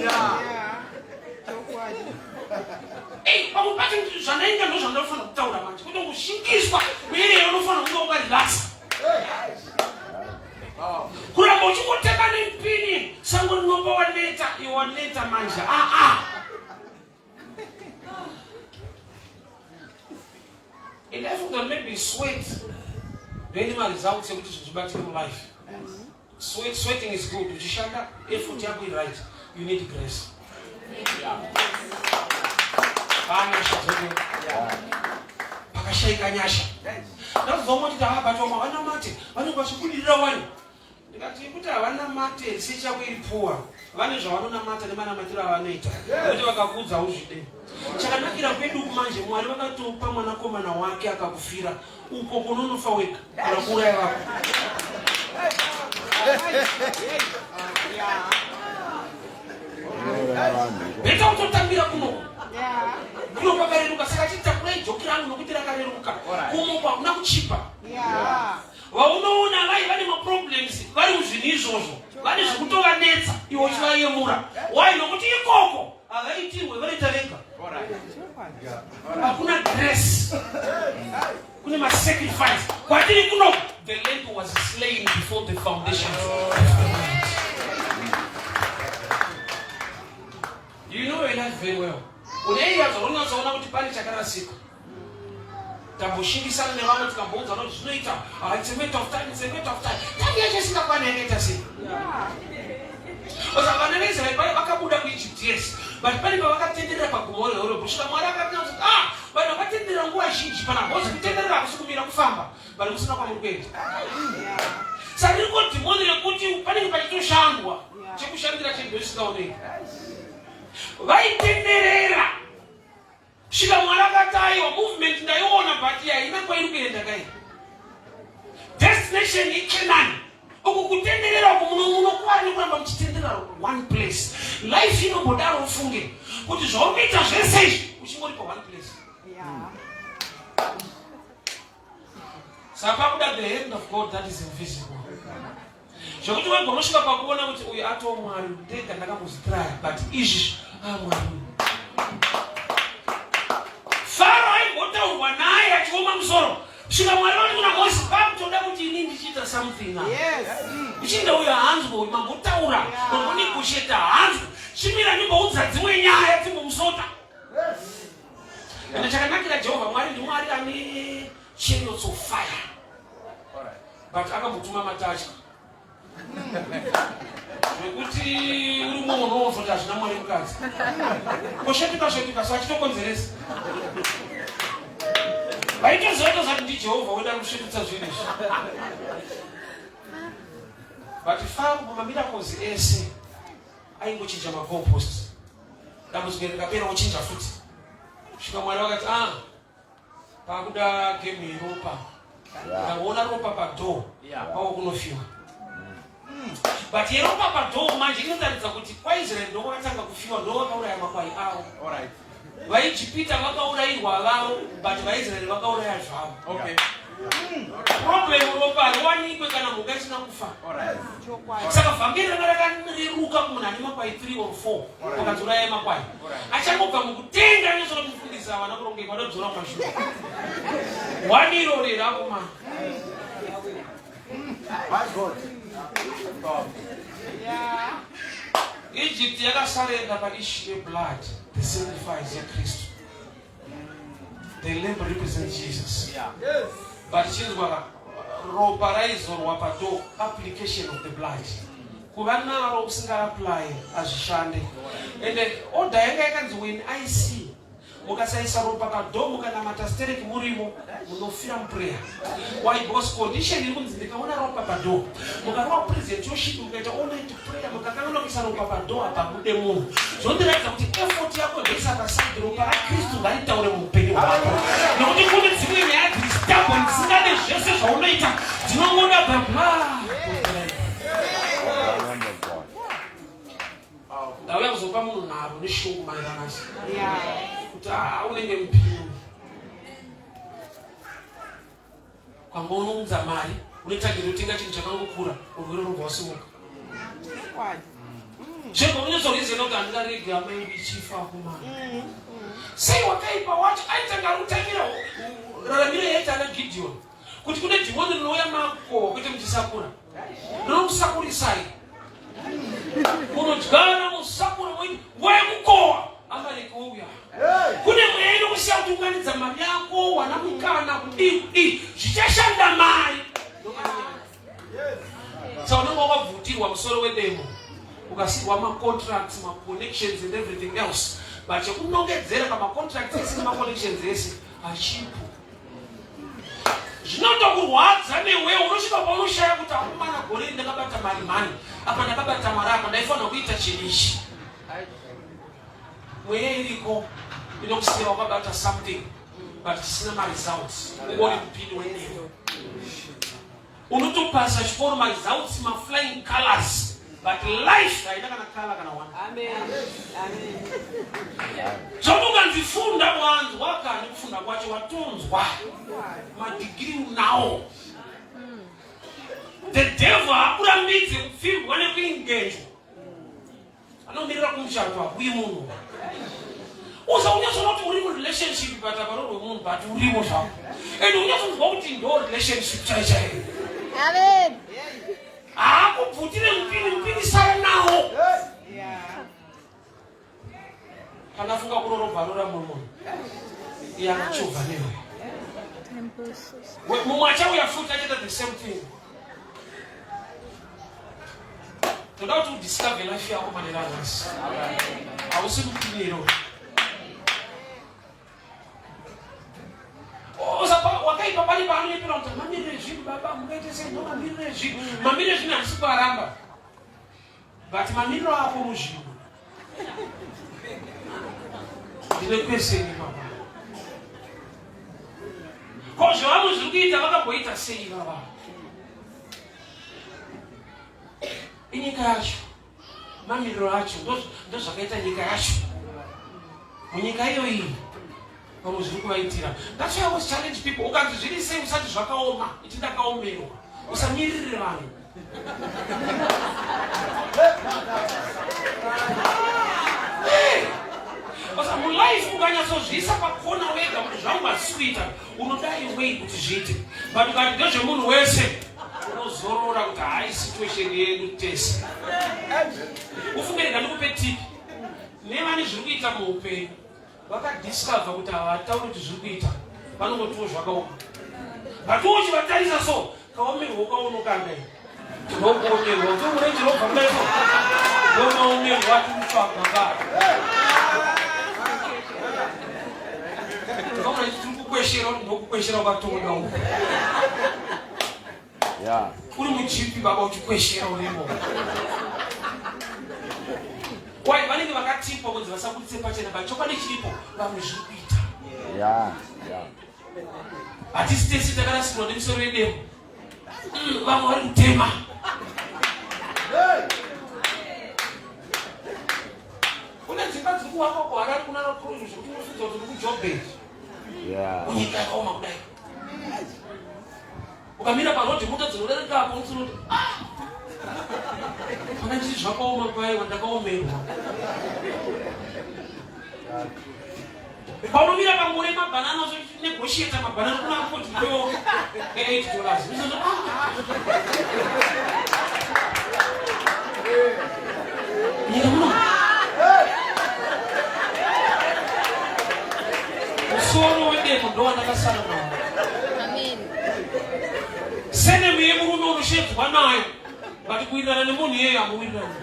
Pamubati zvanainga ndo zvandinofanira kutaura manje kuti kushingiswa uye unofanira kunge ukarelaxa. Kuramba uchingoteka nempini sango rinomba waneta iwaneta manje. In life that make me sweat. Then my results say which is back in life. Sweating is good. Uchishanda effort yako is right. You need grace. Pakashaika nyasha. Ndazomwa kuti abatwa mwana mate. Vanenge vachikudira wani. Ndikati kuti havana mate sichako iripuwa. Vane zvavanonamata nemanamatiro avanoita. Kuti vakakudza uzvide. Chakanakira kwedu kumanje Mwari vakatopa mwanakomana wake akakufira. Uko kunonofa weka. Unakuraya vako. Beta utotambira kuno. Kuno kwakareruka saka chitakura ijokirano nokuti rakareruka. Kumo kwakuna kuchipa. Vaunoona vane maproblems vari muzvinhu izvozvo. Vane zvekutovanetsa iwo chivayemura. Why? Nokuti ikoko havaitirwe vanoita vega. Hakuna grace. Kune masacrifice. Kwatiri kuno the lamb was slain before the foundations of the world. You know your life very well. Uneyaza unatsaona kuti pane chakarasika. Tamboshingisana nevamwe tikambonza kuti zvinoita it's a matter of time. Time yacho isingakwana yakaita sei. Osa vana veIsraeri vakabuda kuIjipti yes. But pane pavakatenderera pagomo reHorebhi kusvika Mwari akati vanhu vakatenderera nguva zhinji pana bhozi kutenderera hakusi kumira kufamba. Vanhu musina kwamuri kuenda. Saka ndiri kodhimoni rekuti panenge pachitoshandwa chekushandira chenhu isikaoneki. Vaitenderera. Svika Mwari akati aiwa movement ndaiona but haina kwairi kuenda kai. Destination iCanaan. Kutenderera kumuno kwani kuramba muchitenderera one place. Life inobodaro ufunge kuti zvaurikuita zvese izvi uchingori pa one place. Saka kuda the hand of God that is invisible. Zvokuti wegonosvika pakuona kuti uyu atomwari ndega ndakamuzitry but izvi mwari. Faro aimbotaurwa naye achioma musoro. Svika mwari vati kuna Mozisi pakutoda kuti ini ndichiita something now. Uchinda uyo hanzwa uyu mambotaura mambonegotiata hanzwa chimira ndimboudza dzimwe nyaya dzimbomusota. Ende chakanakira Jehovha mwari ndimwari ane chariots of fire. But akambotuma matatya. Zvekuti uri munhu unoonzwa kuti hazvina mwari mukadzi. Kosvetuka so achitokonzeresa. Vaitoziva zati ndiJehovha weda kusvetutsa zvinhu izvi. But Faro pamamiracles ese aingochinja magoalposts. Dambudziko rikapera ochinja futi. Svika mwari vakati pakuda game yeropa. Ukaona ropa padoor kwakunofiwa. But yeropa padoor manje inotaridza kuti kwaIsraeri ndo vakatanga kufiwa ndo vakauraya makwai avo. VaIjipita vakaurayirwa vavo but vaIsraeri vakauraya zvavo.
Okay.
Problem ropa riwanikwe kana mhuka isina kufa. Saka vhangeri ranga rakareruka kumunhu ane makwai 3 or 4 vakadzoraya makwai. Achangobva mukutenga nezvino mufundisa vana kurongeka vadodzora mumashure. Waniro rerako ma.
My God.
Egypt yakasarenda paissue yeblood, the sacrifice yeKristu. The lamb represents Jesus.
Yes.
But chinzwa ropa raizorwa padoor, application of the blood. Kuva naro usingaapply hazvishande. Ende order yanga yakanzi when I see mukasaisa ropa padoor mukanamata stereki murimo munofira muprayer. Why? Because condition iri kunzi ndikaona ropa padoor mukarwa present worship mukaita all night prayer mukakangana kuisa ropa padoor pabude munhu zvondiratidza kuti effort yako ndoisa paside ropa raKristu ngaritaure muupenyu hwako nokuti kune dzimwe nyaya dzistubborn dzisingade zvese zvaunoita dzinongoda bla ndauya kuzopa munhu nharo neshungu maererano kuti unenge mupinyu kwamba unounza mari unotagire kutenga chinhu chakangokura urwere rubva wasimuka zvego unozorizena kuti handingarege amai ichifa kumana sei wakaipa wacho aitanga rutangira raramiro yaita ana Gideon kuti kune dhimoni rinouya mako kuti muchisakura rinokusakurisai unodyara musakura moiti wemukowa amareki wouya kune mweya inokusiya kuti unganidza mari yako wana mukana kudii zvichashanda mari sa unenge wakabvutirwa musoro wedemo ukasirwa macontracts maconnections and everything else but chekunongedzera pamacontracts ese nemaconnections ese hachipo zvinotokurwadza newewe unosvika paunoshaya kuti akumana gore ndakabata mari mani apa ndakabata mari apa ndaifanira kuita chinishi mweya iriko inokusiya wakabata something but chisina maresults ungori mupindi weneno unotopasa chikoro maresults maflying colors but life haina kana kala kana one. Zvokukanzifunda wanzwa kani kufunda kwacho watonzwa madegree unawo. The devil akurambidze kupfirwa nekuingenjwa anomirira kumushando abuye munhu usaunyatsona kuti uri murelationship but aparorwe munhu but urimo zvako and unyatsonzwa kuti ndo relationship chaichaiyo.
Amen.
Akubvutire mpini sara nawo kana funga kurorobharora munhu yakachovha newe mumwe achauya futi achiita the same thing. Toda kuti udiscover life yako manera nhasi hausi mupiniro wakaipa pali paanonyepera kuti mamirire zvinhu baba mungaite sei ndo mamirire zvinhu mamirire zvinhu handisi kuaramba but mamiriro ako muzvinhu ndine kweseni baba ko zvavamwe zviri kuita vakamboita sei baba inyika yacho. Mamiriro acho ndo zvakaita nyika yacho. Munyika iyo iyi vamwe zviri kuvaitira. That's why I always challenge people. Ukanzi zviri sei usati zvakaoma, ichindakaomerwa. Usamirire vanhu. Osa mulife ukanyatsozviisa pakona wega kuti zvangu hazikuita unodai wei kuti zviite. But ukati ndezvemunhu wese unozorora kuti hai situation yedu tese. Ufunge ndikupe tip. Nevane zviri kuita muupenyu vakadiscover kuti havatauri kuti zviri kuita vanongotiwo zvakaoma. But uchivatarisa so kaomerwa ukaonokandai tinokuomerwa ndomurenje robva kudaiso ndomaomerwa tumutsvaka kaona tiri kukweshera kuti ndokukweshera ukatoda uko uri muchipi baba uchikweshera urimo. Why vanenge vakatipa kunzi vasabudise pachena chokwadi chiripo vamwe zviri kuita. Hatisi tese takarasikirwa nemisoro yedemo. Vamwe vari kutema. Kune dzimba dziri kuwakwa kuHarare kuna Nakuru zviri kunofudza kuti uri kuJoburg. Munyika yakaoma kudai. Ukamira parodhi mota dzinorereka apo unoti vakachiti zvakaoma paiwa ndakaomerwa. Paunomira pangore mabhanana negosheta mabhanana kuna kuti ndo $8. Nyika muno musoro wedemo ndo wandakasara nawo. Sene muyemurume unoshedzwa nayo but kuwirirana nemunhu iyeyo hamuwirirani.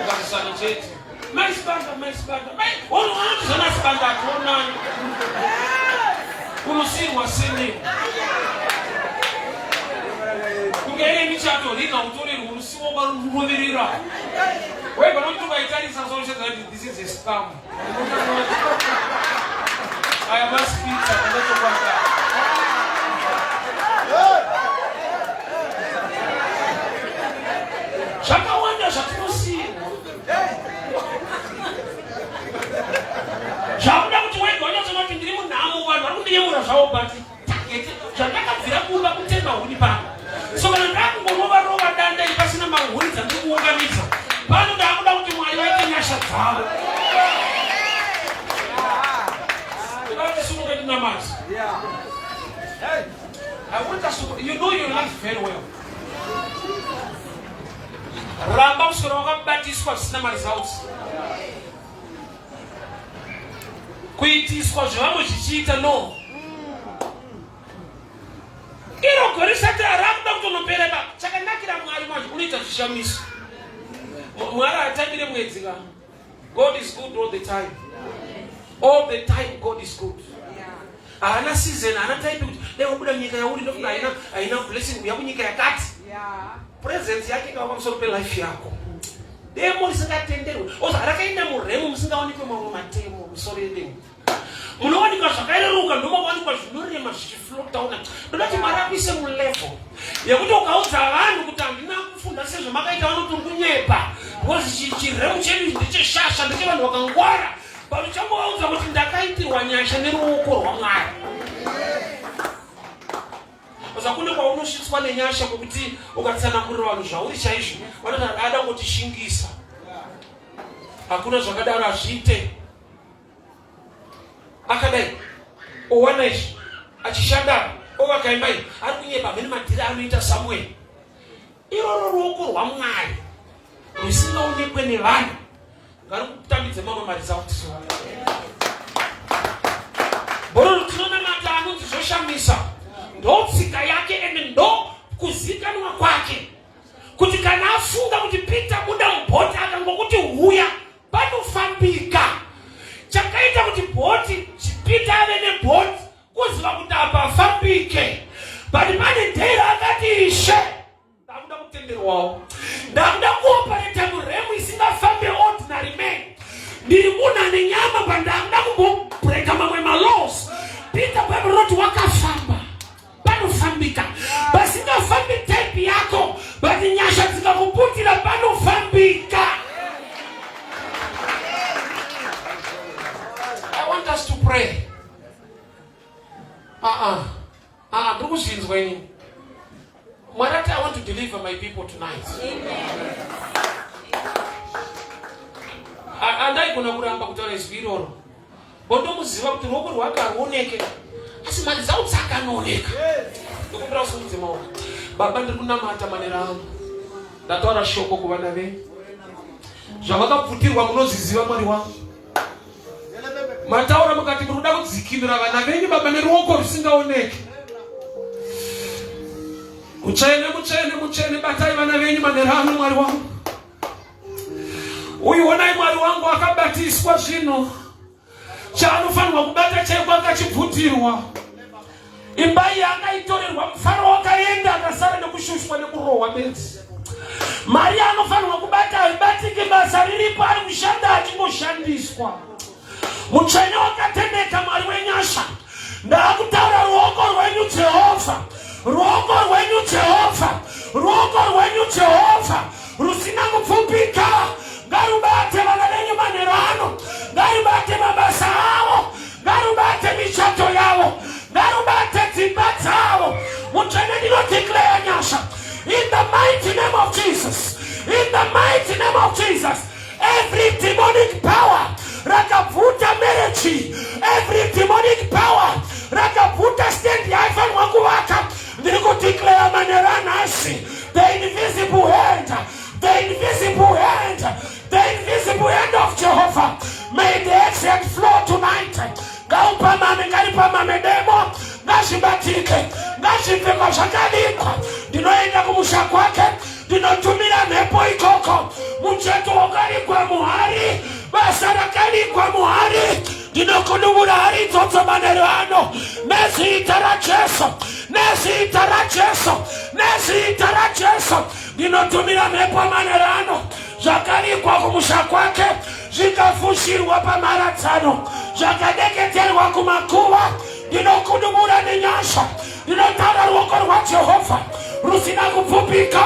Ukazisana chete maisibanda unotizana sibanda atoonani unosirwa sene kungeire michato rina utorerwa urusiwo barunoverera wegona kuti ukaitarisa soshedza kuti this is a scam. Aya maspita kandachokwanga zvakawanda zvatinosiyirwa zvakuda kuti wega unyatsona kuti ndiri munhamo vanhu vari kundiyemura zvavo but zvandakabvira kumba kutemba huni pano so kana ndakungorova danda iri pasina mahuni dzandiri kuunganidza pano ndakuda kuti Mwari vaite nyasha dzavo ndakatisununge ndinamazi. I want us to, you know your life very well. Ramba kuswera wakabatiswa zvisina maresults. Kuitiswa zvavamwe zvichiita no. Iro gore risati harakuda kutonopera ba. Chakanakira Mwari manje unoita zvishamiso. Mwari hatambire mwedzi ka. God is good all the time. All the time God is good. Haana season, haana type kuti dai wabuda nyika yauri ndokuda haina blessing kuya kunyika yakati. Presence yake ikawa pamusoro pelife yako. Demo risingatenderwe. Oza rakaenda muremu musingaonekwe mamwe matemo musoro yedemo. Munowanikwa zvakareruka ndomawanikwa zvinorema zvichiflotauna. Ndodati Mwari akuise mulevel yekuti ukaudza vanhu kuti handina kufunda sezvamakaita vanoti kunyepa. Because chiremu chedu ndecheshasha ndechevanhu vakangwara. But uchangovaudza kuti ndakaitirwa nyasha neruoko rwaMwari. Oza kune kwaunosvitswa nenyasha kwekuti ukatsanangurira vanhu zvauri chaizvo vanoti ada kutishingisa. Hakuna zvakadaro hazviite. Akadai owana izvi achishanda ovakaimbai ari kunyepa mene madhiri anoita Samuel. Iroro ruoko rwaMwari rusingaonekwe nevanhu ngari kutambidze mamwe maresults. Boro tinonamata anonzi zvoshamisa ndotsika yake ende ndo kuzikanwa kwake kuti kana afunga kuti Peter buda mubhoti akangokuti huya panofambika. Chakaita kuti bhoti Peter ave nebhoti kuziva kuti apa afambike. But pane dhera akati Ishe ndakuda kutenderwawo, ndakuda kuoperate muremu isingafambe ordinary man. Ndiri munhu ane nyama pandakuda kumbobreka mamwe malaws. Peter Bible roti wakafamba panofambika. Basingafambi type yako but nyasha zikakuputira panofambika. I want us to pray. Marata, I want to deliver my people tonight. Amen. Andai kuna kuramba kutaura izviroro. Bondo muziva kuti ruoko rwake ruoneke. Asi mali zao dzakanooneka. Ndikumbira usumudze maoko. Baba ndiri kunamata manera angu. Ndataura shoko kuvana venyu. Zvavakapfutirwa munoziziva Mwari wangu. Mataura mukati muruda kudzikinura vana venyu baba neruoko rusingaoneke. Muchene batai vana venyu manera angu Mwari wangu. Uiwonai Mwari wangu akabatiswa zvino. Chaanofanirwa kubata chaipo akachibvutirwa. Imba iyi akaitorerwa mufaro wakaenda akasara nekushushwa nekurohwa bedzi. Maria anofanirwa kubata aibatike basa riripo ari kushanda achingoshandiswa. Mutsvene wakatendeka Mwari wenyasha. Ndakutaura ruoko rwenyu Jehovha. Ruoko rwenyu Jehovha. Ruoko rwenyu Jehovha. Rusina kupfupika. Ngarubate vana venyu manheru ano. Ngarubate mabasa avo. Ngarubate michato yavo. Ngarubate dzimba dzavo. Mutsvene ndinodeclare nyasha. In the mighty name of Jesus. In the mighty name of Jesus. Every demonic power rakavuta marriage. Every demonic power rakavuta stand yaifan wakuvaka. Ndikudeclare manheru anhasi. The invisible hand. The invisible hand. The invisible hand of Jehovah. May the exit flow tonight. Gaupamame garipamame demo. Gashibatike. Gashipema shakalikwa. Ndinoenda kumusha kwake. Ndinotumira mhepo ikoko. Mucheto wakalikwa muhari. Basa rakalikwa muhari. Ndinokudubura hari toto manheru ano. Nezita ra Jesu. Nezita ra Jesu. Nezita ra Jesu. Ndinotumira mhepo manheru ano. Zvakalikwa kumusha kwake. Zvikafushirwa pamharadzano. Zvakadeketerwa kumakuva. Ndinokudubura nenyasha. Ndinotaura ruoko rwaJehovha rusina kupfupika.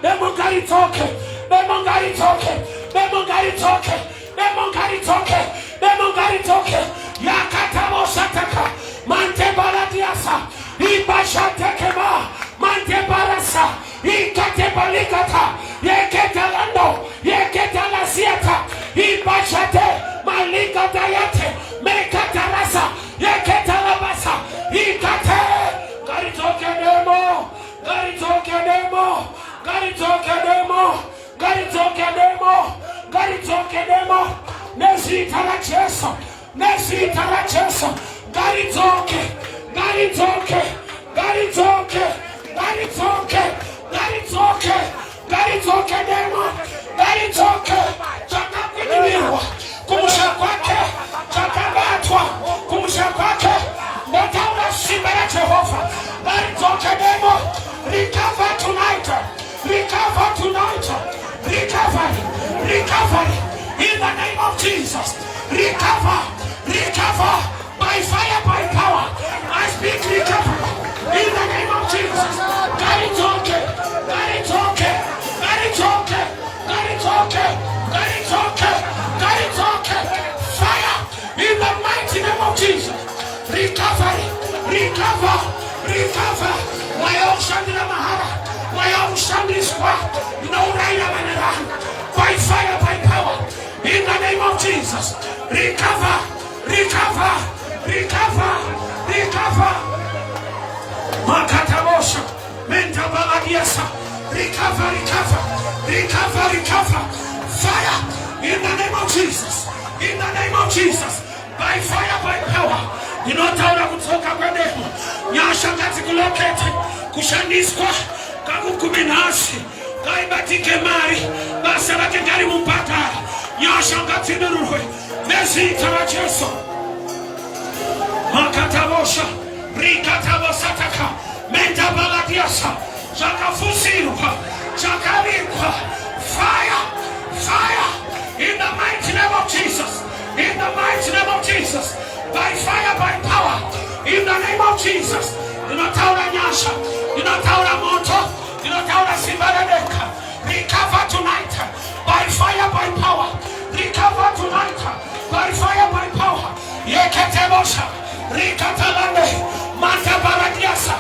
Demo ngaritoke. Demo ngaritoke. Demo ngaritoke. Demo ngaritoke. Demo ngaritoke. Yakatavoshataka. Mantebaladiasa. Ibashatekema. Mantebarasa. Ikatebalikata. Yeketalando. Yeketalasiata. Ibashate. Malikatayate. Mekatarasa. Yeketalabasa. Ikate. Garitoke demo. Garitoke demo. Garitoke demo. Garitoke demo. Garitoke demo. Nezita ra Jesu. Nezita ra Jesu. Garitoke. Garitoke. Garitoke. Garitoke. Garitoke. Garitoke demo. Garitoke. Chakakwinimirwa. Kumusha kwake. Chakabatwa. Kumusha kwake. Ndataura simba ya Jehova. Garitoke demo. Recover tonight. Recover tonight. Recovery. Recovery. In the name of Jesus. Recover. Recover. By fire, by power. I speak recovery. In the name of Jesus. Garitoke. Garitoke. Garitoke. Garitoke. Garitoke. Garitoke. Fire. In the mighty name of Jesus. Recovery. Recover. Recover. Wayo Shandra Mahara. Wayo Shandri Squad. No Raina Manera. By fire, by power. In the name of Jesus. Recover. Recover. Recover. Recover. Makatabosha. Mentabaladiasa. Recover. Recover. Recover. Recover. Fire. In the name of Jesus. In the name of Jesus. By fire, by power. Ndinotaura kutsoka kwedu. Nyasha ngatikulokete. Kushandiswa. Kakukumi nasi. Kaibatike mari. Basa rake ngari mupata. Nyasha ngatinurwe. Nezita ra Jesu. Makatabosha. Rikatabosataka. Mentabaladiasa. Chakafusirwa. Chakalikwa. Fire. Fire. In the mighty name of Jesus. In the mighty name of Jesus. By fire, by power. In the name of Jesus. Ndinotaura nyasha. Ndinotaura moto. Recover tonight by fire, by power. Recover tonight by fire, by power. Yeketebosha, Rikatalande, Manta Baradiasa.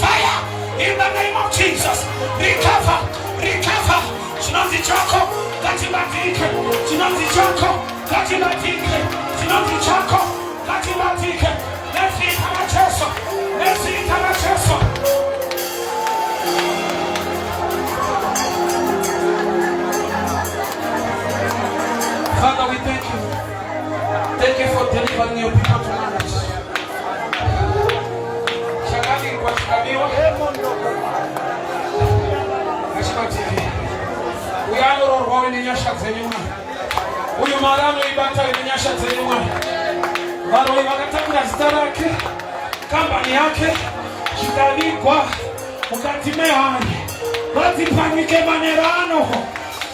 Fire in the name of Jesus. Recover, recover. Chinozi chako, katibatike. Chinozi chako, katibatike. Chinozi chako, katibatike. Nesi itanacheso, nesi itanacheso. Father, we thank you. Thank you for delivering your people tonight. Shagani kwa shikabiwa. Hashima TV. Uyano roho ni nyasha zenyuma. Uyu marano ibata ni nyasha zenyuma. Baro ibakatanga zitarake. Kampani yake. Shikani kwa mukatime hani. Bati panike manerano.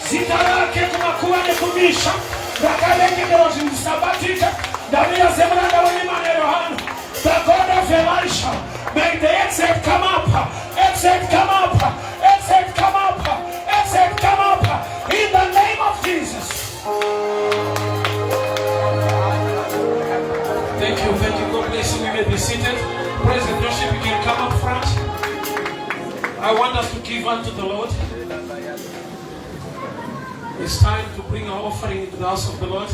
Zitarake kumakuwa nekumisha. Rakalenge deroji msabatika. Damia zemranda wani manerano. The God of Elisha. May the exit come up. Exit come up. Exit come up. Exit come up. In the name of Jesus. Thank you. Thank you. God bless you. We may be seated. Praise and worship. You can come up front. I want us to give unto the Lord. It's time to bring our offering into the house of the Lord.